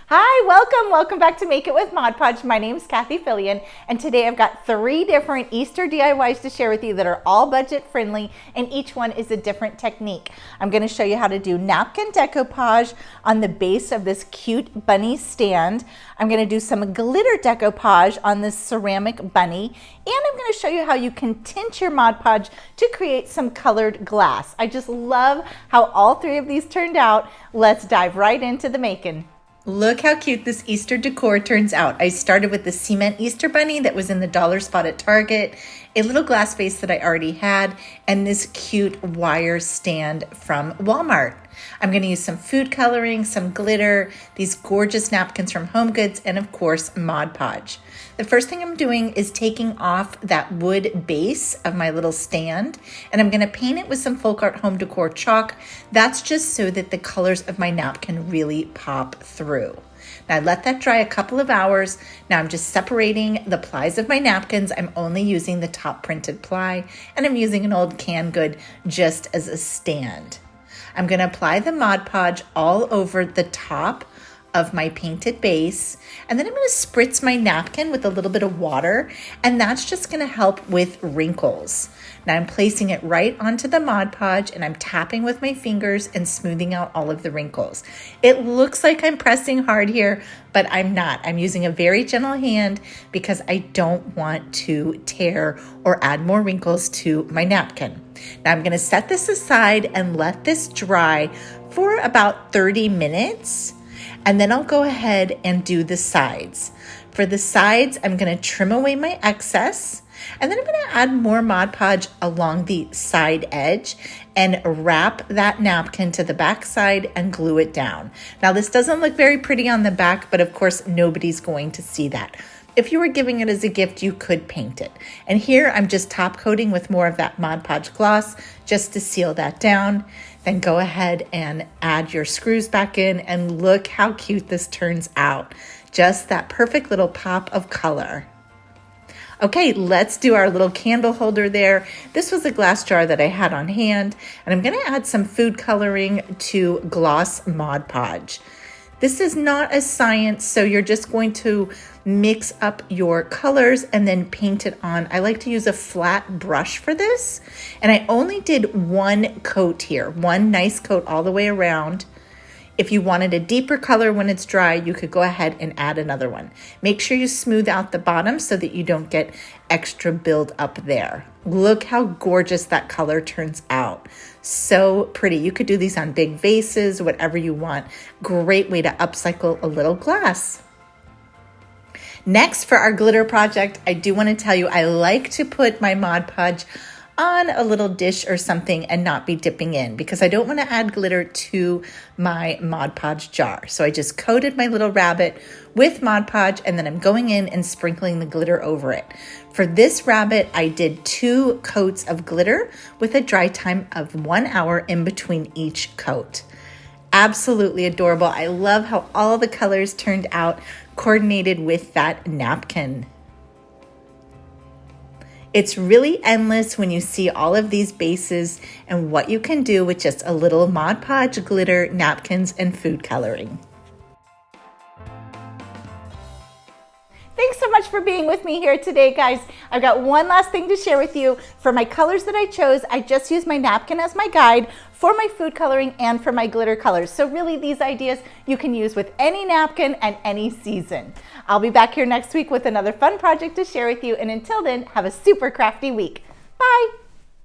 Hi, welcome back to Make It with Mod Podge. My name's Cathie and today I've got 3 different Easter DIYs to share with you that are all budget friendly, and each one is a different technique. I'm going to show you how to do napkin decoupage on the base of this cute bunny stand. I'm going to do some glitter decoupage on this ceramic bunny, and I'm going to show you how you can tint your Mod Podge to create some colored glass. I just love how all 3 of these turned out. Let's dive right into the making. Look how cute this Easter decor turns out. I started with the cement Easter bunny that was in the dollar spot at Target, a little glass vase that I already had, and this cute wire stand from Walmart. I'm going to use some food coloring, some glitter, these gorgeous napkins from Home Goods, and of course Mod Podge. The first thing I'm doing is taking off that wood base of my little stand, and I'm going to paint it with some folk art home decor chalk. That's just so that the colors of my napkin really pop through. Now I let that dry a couple of hours. Now I'm just separating the plies of my napkins. I'm only using the top printed ply, and I'm using an old canned good just as a stand. I'm going to apply the Mod Podge all over the top of my painted base, and then I'm going to spritz my napkin with a little bit of water, and that's just going to help with wrinkles. Now I'm placing it right onto the Mod Podge, and I'm tapping with my fingers and smoothing out all of the wrinkles. It looks like I'm pressing hard here, but I'm not. I'm using a very gentle hand because I don't want to tear or add more wrinkles to my napkin. Now I'm going to set this aside and let this dry for about 30 minutes. And then I'll go ahead and do the sides. For the sides, I'm going to trim away my excess, and then I'm going to add more Mod Podge along the side edge and wrap that napkin to the back side and glue it down. Now this doesn't look very pretty on the back, but of course nobody's going to see that. If you were giving it as a gift, you could paint it. And here I'm just top coating with more of that Mod Podge gloss just to seal that down. Then go ahead and add your screws back in, and look how cute this turns out. Just that perfect little pop of color. Okay, let's do our little candle holder there. This was a glass jar that I had on hand, and I'm going to add some food coloring to gloss Mod Podge. This is not a science, so you're just going to mix up your colors and then paint it on. I like to use a flat brush for this, and I only did 1 coat here, 1 nice coat all the way around. If you wanted a deeper color when it's dry, you could go ahead and add another one. Make sure you smooth out the bottom so that you don't get extra build up there. Look how gorgeous that color turns out. So pretty. You could do these on big vases, whatever you want. Great way to upcycle a little glass. Next, for our glitter project, I do want to tell you I like to put my Mod Podge on a little dish or something and not be dipping in, because I don't want to add glitter to my Mod Podge jar. So I just coated my little rabbit with Mod Podge, and then I'm going in and sprinkling the glitter over it. For this rabbit, I did 2 coats of glitter with a dry time of 1 hour in between each coat. Absolutely adorable. I love how all the colors turned out coordinated with that napkin. It's really endless when you see all of these bases and what you can do with just a little Mod Podge, glitter, napkins, and food coloring. Thanks so much for being with me here today, guys. I've got one last thing to share with you. For my colors that I chose, I just used my napkin as my guide for my food coloring and for my glitter colors. So really, these ideas you can use with any napkin and any season. I'll be back here next week with another fun project to share with you. And until then, have a super crafty week. Bye.